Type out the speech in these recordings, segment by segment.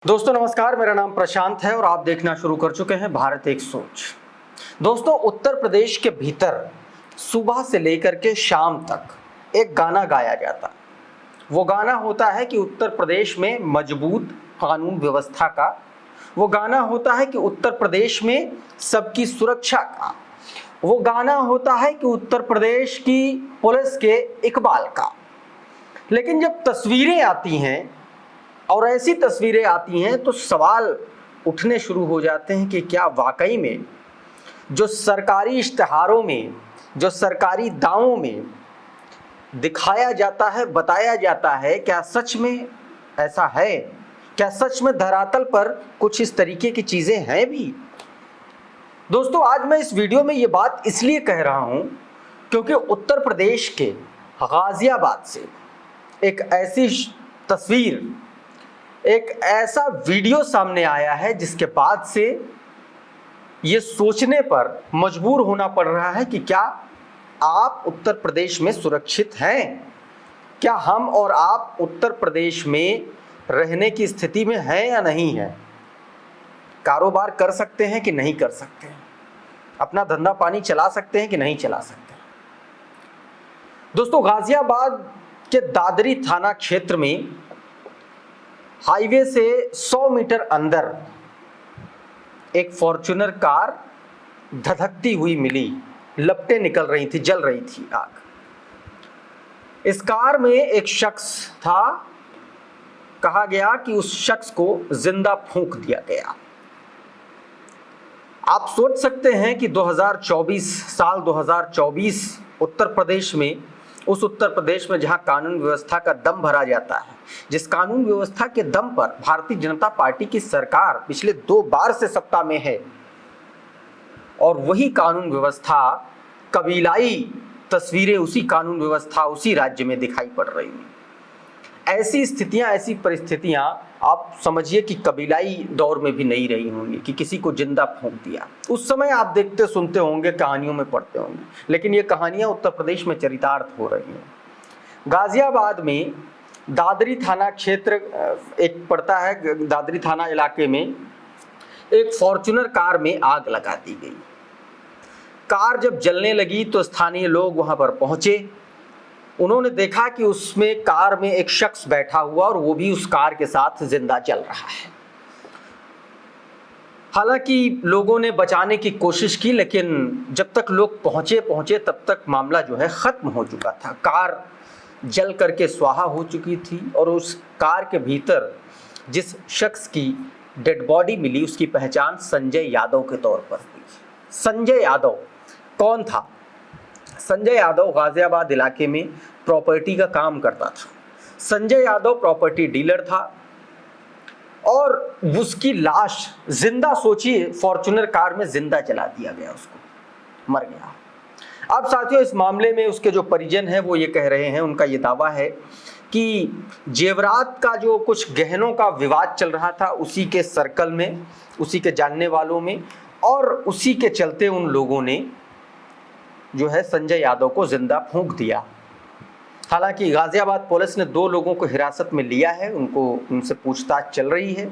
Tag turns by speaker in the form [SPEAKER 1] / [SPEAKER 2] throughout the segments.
[SPEAKER 1] दोस्तों नमस्कार, मेरा नाम प्रशांत है और आप देखना शुरू कर चुके हैं भारत एक सोच। दोस्तों, उत्तर प्रदेश के भीतर सुबह से लेकर के शाम तक एक गाना गाया जाता है। वो गाना होता है कि उत्तर प्रदेश में मजबूत कानून व्यवस्था का, वो गाना होता है कि उत्तर प्रदेश में सबकी सुरक्षा का, वो गाना होता है कि उत्तर प्रदेश की पुलिस के इकबाल का। लेकिन जब तस्वीरें आती हैं और ऐसी तस्वीरें आती हैं तो सवाल उठने शुरू हो जाते हैं कि क्या वाकई में जो सरकारी इश्तिहारों में, जो सरकारी दावों में दिखाया जाता है, बताया जाता है, क्या सच में ऐसा है? क्या सच में धरातल पर कुछ इस तरीके की चीज़ें हैं भी? दोस्तों, आज मैं इस वीडियो में ये बात इसलिए कह रहा हूँ क्योंकि उत्तर प्रदेश के गाजियाबाद से एक ऐसी तस्वीर, एक ऐसा वीडियो सामने आया है जिसके बाद से ये सोचने पर मजबूर होना पड़ रहा है कि क्या आप उत्तर प्रदेश में सुरक्षित हैं? क्या हम और आप उत्तर प्रदेश में रहने की स्थिति में हैं या नहीं है? कारोबार कर सकते हैं कि नहीं कर सकते हैं? अपना धंधा पानी चला सकते हैं कि नहीं चला सकते? दोस्तों, गाजियाबाद के दादरी थाना क्षेत्र में हाईवे से 100 मीटर अंदर एक फॉर्च्यूनर कार धधकती हुई मिली। लपटें निकल रही थी, जल रही थी आग। इस कार में एक शख्स था। कहा गया कि उस शख्स को जिंदा फूंक दिया गया। आप सोच सकते हैं कि 2024 उत्तर प्रदेश में, उस उत्तर प्रदेश में जहां कानून व्यवस्था का दम भरा जाता है, जिस कानून व्यवस्था के दम पर भारतीय जनता पार्टी की सरकार पिछले 2 बार से सत्ता में है, और वही कानून व्यवस्था, कबीलाई तस्वीरें उसी कानून व्यवस्था उसी राज्य में दिखाई पड़ रही हैं। ऐसी स्थितियां, ऐसी परिस्थितियां आप समझिए कि कबीलाई दौर में भी नहीं रही होंगी कि किसी को जिंदा फूंक दिया। उस समय आप देखते सुनते होंगे, कहानियों में पढ़ते होंगे, लेकिन ये कहानियां उत्तर प्रदेश में चरितार्थ हो रही हैं। गाजियाबाद में दादरी थाना क्षेत्र एक पड़ता है, दादरी थाना इलाके में एक फॉर्च्यूनर कार में आग लगा दी गई। कार जब जलने लगी तो स्थानीय लोग वहां पर पहुंचे। उन्होंने देखा कि उसमें, कार में एक शख्स बैठा हुआ और वो भी उस कार के साथ जिंदा जल रहा है। हालांकि लोगों ने बचाने की कोशिश की, लेकिन जब तक लोग पहुंचे तब तक मामला जो है खत्म हो चुका था। कार जल करके स्वाहा हो चुकी थी और उस कार के भीतर जिस शख्स की डेड बॉडी मिली उसकी पहचान संजय यादव के तौर पर हुई। संजय यादव कौन था? संजय यादव गाजियाबाद इलाके में प्रॉपर्टी का काम करता था। संजय यादव प्रॉपर्टी डीलर था और उसकी लाश जिंदा, सोचिए, फॉर्च्यूनर कार में जिंदा जला दिया गया, उसको मर गया। अब साथियों, इस मामले में उसके जो परिजन हैं वो ये कह रहे हैं, उनका ये दावा है कि जेवरात का जो कुछ गहनों का विवाद चल रहा था उसी के सर्कल में, उसी के जानने वालों में, और उसी के चलते उन लोगों ने जो है संजय यादव को जिंदा फूंक दिया। हालांकि गाजियाबाद पुलिस ने 2 लोगों को हिरासत में लिया है, उनसे पूछताछ चल रही है।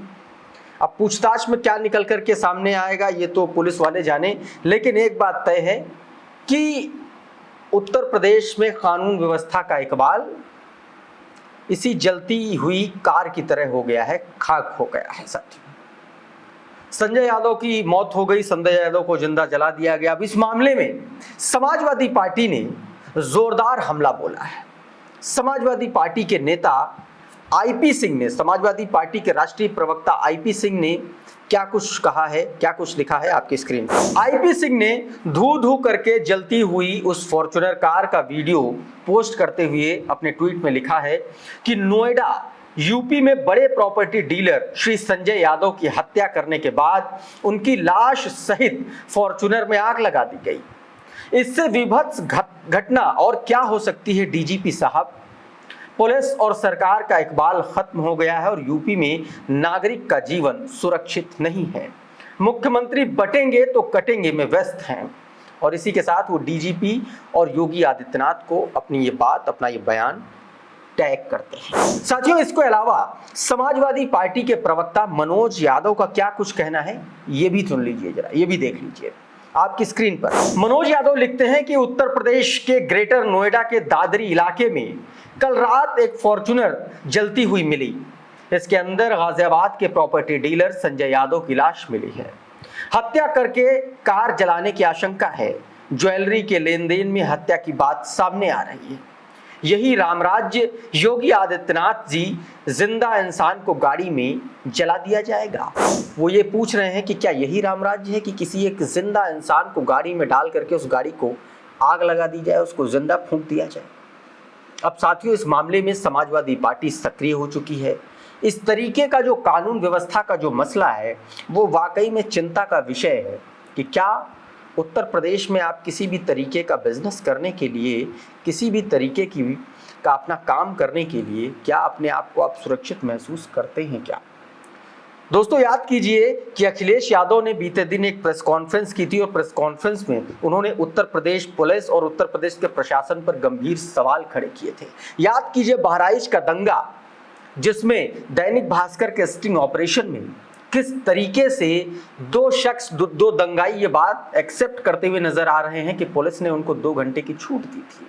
[SPEAKER 1] अब पूछताछ में क्या निकल करके सामने आएगा ये तो पुलिस वाले जाने, लेकिन एक बात तय है कि उत्तर प्रदेश में कानून व्यवस्था का इकबाल इसी जलती हुई कार की तरह हो गया है, खाक हो गया है साथियों। संजय यादव की मौत हो गई, संजय यादव को जिंदा जला दिया गया। अब इस मामले में समाजवादी पार्टी ने जोरदार हमला बोला है। समाजवादी पार्टी के नेता आईपी सिंह ने, समाजवादी पार्टी के राष्ट्रीय प्रवक्ता आईपी सिंह ने क्या कुछ कहा है, क्या कुछ लिखा है आपकी स्क्रीन पर। आईपी सिंह ने धू धू करके जलती हुई उस फॉर्च्यूनर कार का वीडियो पोस्ट करते हुए अपने ट्वीट में लिखा है कि नोएडा यूपी में बड़े प्रॉपर्टी डीलर श्री संजय यादव की हत्या करने के बाद उनकी लाश सहित फॉर्च्यूनर में आग लगा दी गई। इससे विभत्स घटना और क्या हो सकती है डीजीपी साहब? पुलिस और सरकार का इकबाल खत्म हो गया है और यूपी में नागरिक का जीवन सुरक्षित नहीं है। मुख्यमंत्री बटेंगे तो कटेंगे में व्यस्त हैं। और इसी के साथ वो डीजीपी और योगी आदित्यनाथ को अपनी ये बात, अपना ये बयान टैग करते हैं। साथियों, इसके अलावा समाजवादी पार्टी के प्रवक्ता मनोज यादव का क्या कुछ कहना है, ये भी सुन लीजिए, जरा ये भी देख लीजिए आपकी स्क्रीन पर। मनोज यादव लिखते हैं कि उत्तर प्रदेश के ग्रेटर नोएडा के दादरी इलाके में कल रात एक फॉर्च्यूनर जलती हुई मिली। इसके अंदर गाजियाबाद के प्रॉपर्टी डीलर संजय यादव की लाश मिली है। हत्या करके कार जलाने की आशंका है। ज्वेलरी के लेन देन में हत्या की बात सामने आ रही है। यही रामराज्य योगी आदित्यनाथ जी जिंदा इंसान को गाड़ी में जला दिया जाएगा। वो ये पूछ रहे हैं कि क्या यही रामराज्य है कि किसी एक जिंदा इंसान को गाड़ी में डाल करके उस गाड़ी को आग लगा दी जाए, उसको जिंदा फूंक दिया जाए। अब साथियों, इस मामले में समाजवादी पार्टी सक्रिय हो चुकी है। इस तरीके का जो कानून व्यवस्था का जो मसला है वो वाकई में चिंता का विषय है कि क्या उत्तर प्रदेश में आप किसी भी तरीके का बिजनेस करने के लिए, किसी भी तरीके का अपना काम करने के लिए क्या अपने आप को आप सुरक्षित महसूस करते हैं क्या? दोस्तों, याद कीजिए कि अखिलेश यादव ने बीते दिन एक प्रेस कॉन्फ्रेंस की थी और प्रेस कॉन्फ्रेंस में उन्होंने उत्तर प्रदेश पुलिस और उत्तर प्रदेश के प्रशासन पर गंभीर सवाल खड़े किए थे। याद कीजिए बहराइच का दंगा, जिसमें दैनिक भास्कर के स्टिंग ऑपरेशन में किस तरीके से दो दंगाई ये बात एक्सेप्ट करते हुए नजर आ रहे हैं कि पुलिस ने उनको 2 घंटे की छूट दी थी।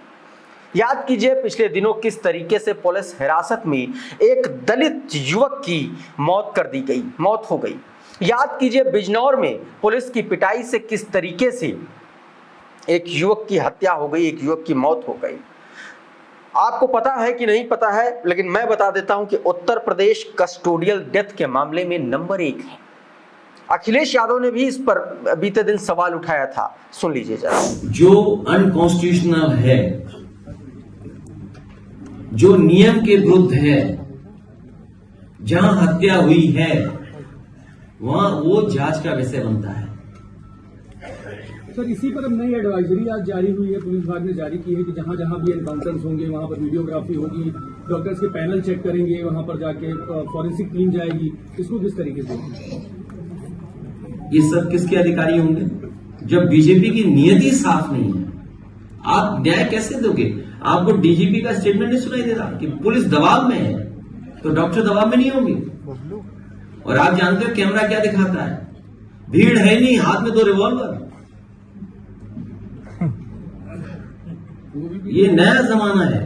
[SPEAKER 1] याद कीजिए पिछले दिनों किस तरीके से पुलिस हिरासत में एक दलित युवक की मौत हो गई। याद कीजिए बिजनौर में पुलिस की पिटाई से किस तरीके से एक युवक की हत्या हो गई, एक युवक की मौत हो गई। आपको पता है कि नहीं पता है, लेकिन मैं बता देता हूं कि उत्तर प्रदेश कस्टोडियल डेथ के मामले में नंबर 1 है। अखिलेश यादव ने भी इस पर बीते दिन सवाल उठाया था, सुन लीजिए जरा।
[SPEAKER 2] जो अनकॉन्स्टिट्यूशनल है, जो नियम के विरुद्ध है, जहां हत्या हुई है वहां वो जांच का विषय बनता है।
[SPEAKER 3] सर, इसी पर अब नई एडवाइजरी आज जारी हुई है, पुलिस विभाग ने जारी की है कि जहां जहां भी एनकाउंटर्स होंगे वहां पर वीडियोग्राफी होगी, डॉक्टर्स के पैनल चेक करेंगे, वहां पर जाके फॉरेंसिक टीम जाएगी। इसको किस तरीके से?
[SPEAKER 2] ये सब किसके अधिकारी होंगे? जब बीजेपी की नियति साफ नहीं है, आप न्याय कैसे दोगे? आपको डीजीपी का स्टेटमेंट नहीं सुनाई दे रहा कि पुलिस दबाव में है, तो डॉक्टर दबाव में नहीं होंगे। और आप जानते हो कैमरा क्या दिखाता है? भीड़ है नहीं, हाथ में 2 रिवॉल्वर। ये नया जमाना है।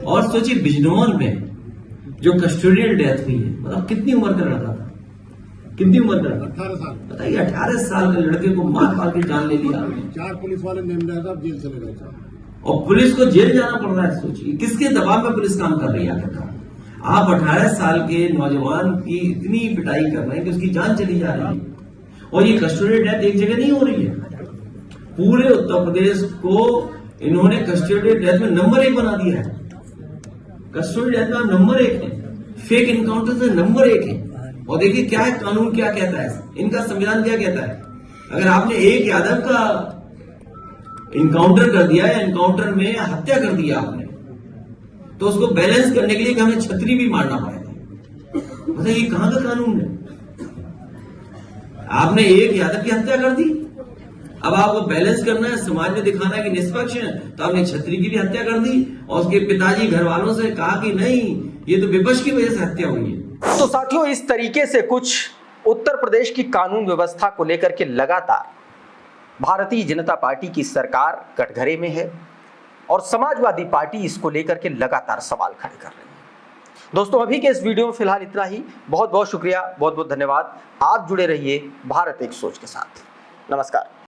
[SPEAKER 2] और सोचिए बिजनौर में जो कस्टोडियल डेथ हुई है, मतलब कितनी उम्र का लड़का था, कितनी उम्र का?
[SPEAKER 3] 18 साल।
[SPEAKER 2] बताइए, 18 साल के लड़के को मार के जान ले लिया।
[SPEAKER 3] 4 पुलिस वाले जेल चले गए
[SPEAKER 2] और पुलिस को जेल जाना पड़ रहा है। सोचिए किसके दबाव में पुलिस काम कर रही है आखिरकार। आप 18 साल के नौजवान की इतनी पिटाई कर रहे हैं कि उसकी जान चली जा रही है। और ये कस्टोडियल डेथ एक जगह नहीं हो रही है, पूरे उत्तर प्रदेश को इन्होंने कस्टोडियल डेथ में नंबर 1 बना दिया है। कस्टोडियल डेथ में नंबर 1 है, फेक इनकाउंटर से नंबर 1 है। और देखिए क्या है, कानून क्या कहता है, इनका संविधान क्या कहता है। अगर आपने एक यादव का इनकाउंटर कर दिया है, एनकाउंटर में हत्या कर दिया आपने, तो उसको बैलेंस करने के लिए हमें छतरी भी मारना पड़ेगा। बताइए ये कहां का कानून है? आपने एक यादव की हत्या कर दी, अब आपको बैलेंस करना है, समाज में दिखाना है कि निष्पक्ष है, तो आपने छतरी की भी हत्या कर दी और उसके पिताजी घर वालों से कहा कि नहीं, ये तो विपक्ष की वजह से हत्या हुई है।
[SPEAKER 1] तो साथियों, इस तरीके से कुछ उत्तर प्रदेश की कानून व्यवस्था को लेकर के लगातार भारतीय जनता पार्टी की सरकार कटघरे में है और समाजवादी पार्टी इसको लेकर के लगातार सवाल खड़े कर रही है। दोस्तों, अभी के इस वीडियो में फिलहाल इतना ही। बहुत बहुत शुक्रिया, बहुत बहुत धन्यवाद। आप जुड़े रहिए भारत एक सोच के साथ। नमस्कार।